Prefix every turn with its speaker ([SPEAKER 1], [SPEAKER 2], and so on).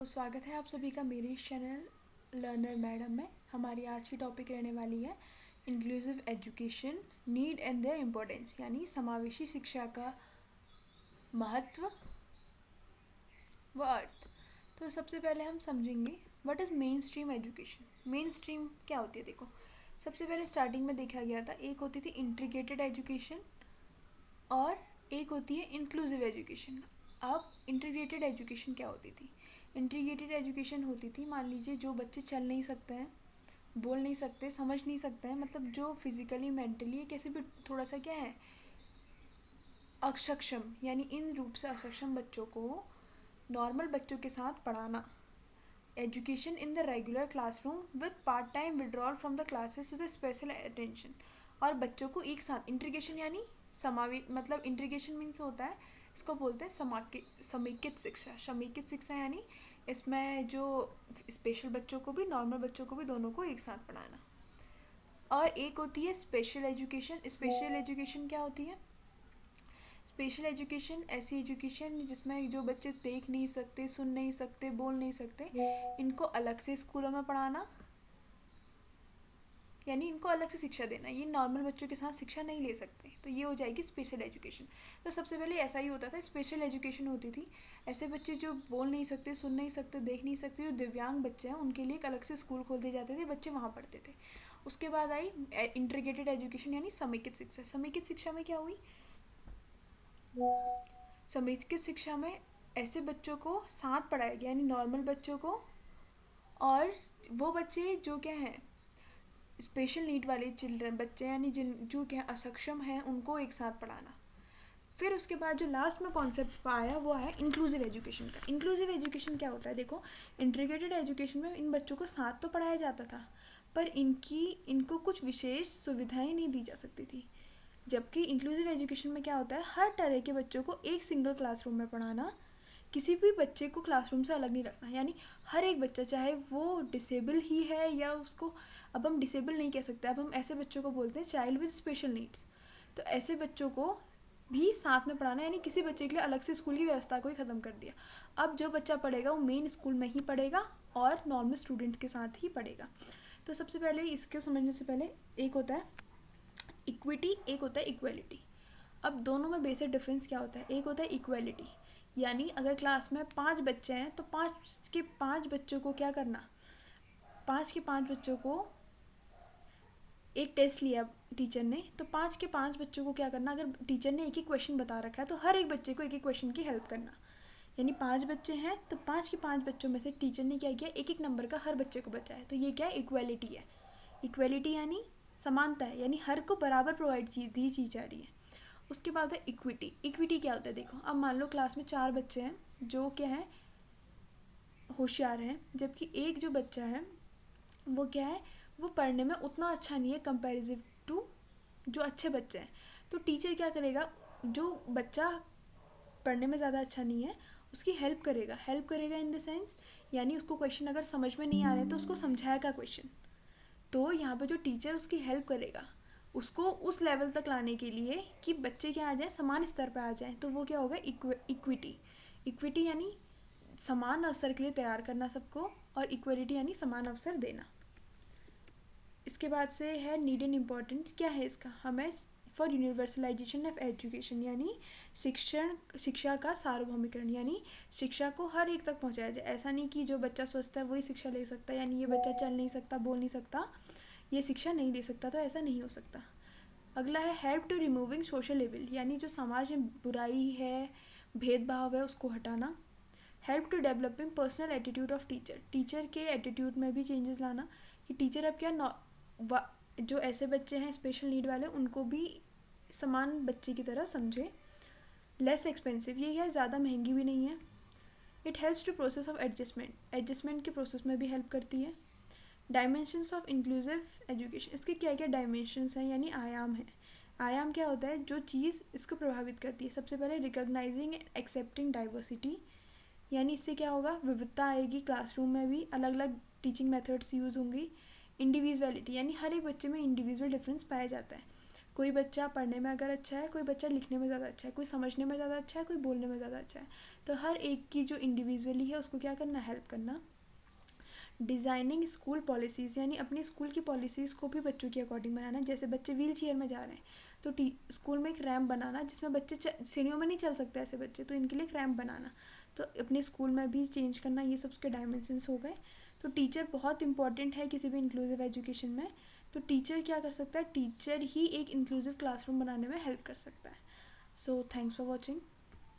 [SPEAKER 1] तो स्वागत है आप सभी का मेरे इस चैनल लर्नर मैडम में। हमारी आज की टॉपिक रहने वाली है inclusive education, need and there importance, यानी समावेशी शिक्षा का महत्व व अर्थ। तो सबसे पहले हम समझेंगे what is main stream education. Main stream क्या होती है? देखो, सबसे पहले स्टार्टिंग में देखा गया था, एक होती थी इंटीग्रेटेड एजुकेशन और एक होती है इंक्लूसिव एजुकेशन। अब इंटीग्रेटेड एजुकेशन क्या होती थी? इंटीग्रेटेड एजुकेशन होती थी, मान लीजिए जो बच्चे चल नहीं सकते हैं, बोल नहीं सकते, समझ नहीं सकते हैं, मतलब जो फिजिकली मेंटली कैसे भी थोड़ा सा क्या है अक्षम, यानी इन रूप से अक्षम बच्चों को नॉर्मल बच्चों के साथ पढ़ाना। Education in the regular classroom with part time withdrawal from the classes to the special attention. और बच्चों को एक साथ इंटीग्रेशन यानी समावेश, मतलब इंटीग्रेशन मीन्स होता है, इसको बोलते हैं समेकित शिक्षा। समेकित शिक्षा यानी इसमें जो स्पेशल बच्चों को भी नॉर्मल बच्चों को भी दोनों को एक साथ पढ़ाना। और एक होती है स्पेशल एजुकेशन। स्पेशल एजुकेशन क्या होती है? स्पेशल एजुकेशन ऐसी एजुकेशन जिसमें जो बच्चे देख नहीं सकते, सुन नहीं सकते, बोल नहीं सकते, इनको अलग से स्कूलों में पढ़ाना, यानी इनको अलग से शिक्षा देना। ये नॉर्मल बच्चों के साथ शिक्षा नहीं ले सकते, तो ये हो जाएगी स्पेशल एजुकेशन। तो सबसे पहले ऐसा ही होता था, स्पेशल एजुकेशन होती थी, ऐसे बच्चे जो बोल नहीं सकते, सुन नहीं सकते, देख नहीं सकते, जो दिव्यांग बच्चे हैं, उनके लिए एक अलग से स्कूल खोल दिए जाते थे, बच्चे वहाँ पढ़ते थे। उसके बाद आई इंटीग्रेटेड एजुकेशन यानी समेकित शिक्षा। समेकित शिक्षा में क्या हुई? समेकित शिक्षा में ऐसे बच्चों को साथ पढ़ाया गया, यानी नॉर्मल बच्चों को और वो बच्चे जो क्या हैं स्पेशल नीड वाले चिल्ड्रन बच्चे, यानी जिन जो क्या असक्षम हैं, उनको एक साथ पढ़ाना। फिर उसके बाद जो लास्ट में कॉन्सेप्ट आया वो है इंक्लूसिव एजुकेशन का। इंक्लूसिव एजुकेशन क्या होता है? देखो, इंटीग्रेटेड एजुकेशन में इन बच्चों को साथ तो पढ़ाया जाता था, पर इनको कुछ विशेष सुविधाएं नहीं दी जा सकती थी। जबकि इंक्लूसिव एजुकेशन में क्या होता है, हर तरह के बच्चों को एक सिंगल क्लासरूम में पढ़ाना, किसी भी बच्चे को क्लासरूम से अलग नहीं रखना। यानी हर एक बच्चा, चाहे वो डिसेबल ही है या उसको, अब हम डिसेबल नहीं कह सकते, अब हम ऐसे बच्चों को बोलते हैं चाइल्ड विद स्पेशल नीड्स। तो ऐसे बच्चों को भी साथ में पढ़ाना, यानी किसी बच्चे के लिए अलग से स्कूल की व्यवस्था को ही ख़त्म कर दिया। अब जो बच्चा पढ़ेगा वो मेन स्कूल में ही पढ़ेगा और नॉर्मल स्टूडेंट के साथ ही पढ़ेगा। तो सबसे पहले इसको समझने से पहले, एक होता है इक्विटी, एक होता है इक्वलिटी। अब दोनों में बेसिक डिफरेंस क्या होता है? एक होता है इक्वलिटी, यानी अगर क्लास में 5 बच्चे हैं तो 5 के 5 बच्चों को क्या करना, 5 के 5 बच्चों को एक टेस्ट लिया टीचर ने, तो 5 के 5 बच्चों को क्या करना, अगर टीचर ने एक ही क्वेश्चन बता रखा है तो हर एक बच्चे को एक एक क्वेश्चन की हेल्प करना। यानी 5 बच्चे हैं तो 5 के 5 बच्चों में से टीचर ने क्या किया, एक एक नंबर का हर बच्चे को बचाया। तो ये क्या है? इक्वलिटी है। इक्वलिटी यानी समानता है, यानी हर को बराबर प्रोवाइड दी जा रही है। उसके बाद है इक्विटी। इक्विटी क्या होता है? देखो, अब मान लो क्लास में 4 बच्चे हैं जो क्या है होशियार हैं, जबकि एक जो बच्चा है वो क्या है, वो पढ़ने में उतना अच्छा नहीं है कंपैरिजिव टू जो अच्छे बच्चे हैं। तो टीचर क्या करेगा, जो बच्चा पढ़ने में ज़्यादा अच्छा नहीं है उसकी हेल्प करेगा। हेल्प करेगा इन द सेंस, यानी उसको क्वेश्चन अगर समझ में नहीं आ रहा है तो उसको समझाएगा क्वेश्चन। तो यहाँ पे जो टीचर उसकी हेल्प करेगा उसको उस लेवल तक लाने के लिए कि बच्चे क्या आ जाए, समान स्तर पर आ जाए, तो वो क्या होगा, इक्विटी। इक्विटी यानी समान अवसर के लिए तैयार करना सबको, और इक्वलिटी यानी समान अवसर देना। इसके बाद से है नीड एंड इम्पोर्टेंस। क्या है इसका? हमें फॉर यूनिवर्सलाइजेशन ऑफ एजुकेशन, यानी शिक्षा का सार्वभौमिकरण, यानी शिक्षा को हर एक तक पहुंचाया जाए। ऐसा नहीं कि जो बच्चा स्वस्थ है वही शिक्षा ले सकता है, यानी ये बच्चा चल नहीं सकता, बोल नहीं सकता, ये शिक्षा नहीं ले सकता, तो ऐसा नहीं हो सकता। अगला है help to removing social evil, यानी जो समाज में बुराई है, भेदभाव है, उसको हटाना। Help to developing personal attitude of teacher, teacher के एटीट्यूड में भी चेंजेस लाना कि टीचर अब क्या जो ऐसे बच्चे हैं स्पेशल नीड वाले उनको भी समान बच्चे की तरह समझे। लेस एक्सपेंसिव, ये है ज़्यादा महंगी भी नहीं है। It helps to process of adjustment, adjustment के प्रोसेस में भी हेल्प करती है। डायमेंशंस ऑफ इंक्लूसिव एजुकेशन, इसके क्या क्या डायमेंशंस हैं, यानी आयाम है। आयाम क्या होता है? जो चीज़ इसको प्रभावित करती है। सबसे पहले रिकॉग्नाइजिंग एंड एक्सेप्टिंग डाइवर्सिटी, यानी इससे क्या होगा, विविधता आएगी, क्लासरूम में भी अलग अलग टीचिंग मेथड्स यूज़ होंगी। इंडिविजुअलिटी, यानी हर एक बच्चे में इंडिविजुअल डिफरेंस पाया जाता है। कोई बच्चा पढ़ने में अगर अच्छा है, कोई बच्चा लिखने में ज़्यादा अच्छा है, कोई समझने में ज़्यादा अच्छा है, कोई बोलने में ज़्यादा अच्छा है। तो हर एक की जो इंडिविजुअली है उसको क्या करना, हेल्प करना। डिज़ाइनिंग स्कूल पॉलिसीज़, यानी अपनी स्कूल की पॉलिसीज़ को भी बच्चों के अकॉर्डिंग बनाना। जैसे बच्चे व्हील चेयर में जा रहे हैं तो स्कूल में एक रैम्प बनाना जिसमें बच्चे सीढ़ियों में नहीं चल सकते ऐसे बच्चे, तो इनके लिए एक रैम्प बनाना। तो अपने स्कूल में भी चेंज करना, ये सब उसके डायमेंशंस हो गए। तो टीचर बहुत इंपॉर्टेंट है किसी भी इंक्लूसिव एजुकेशन में। तो टीचर क्या कर सकता है, टीचर ही एक इंक्लूसिव क्लासरूम बनाने में हेल्प कर सकता है। So thanks for watching.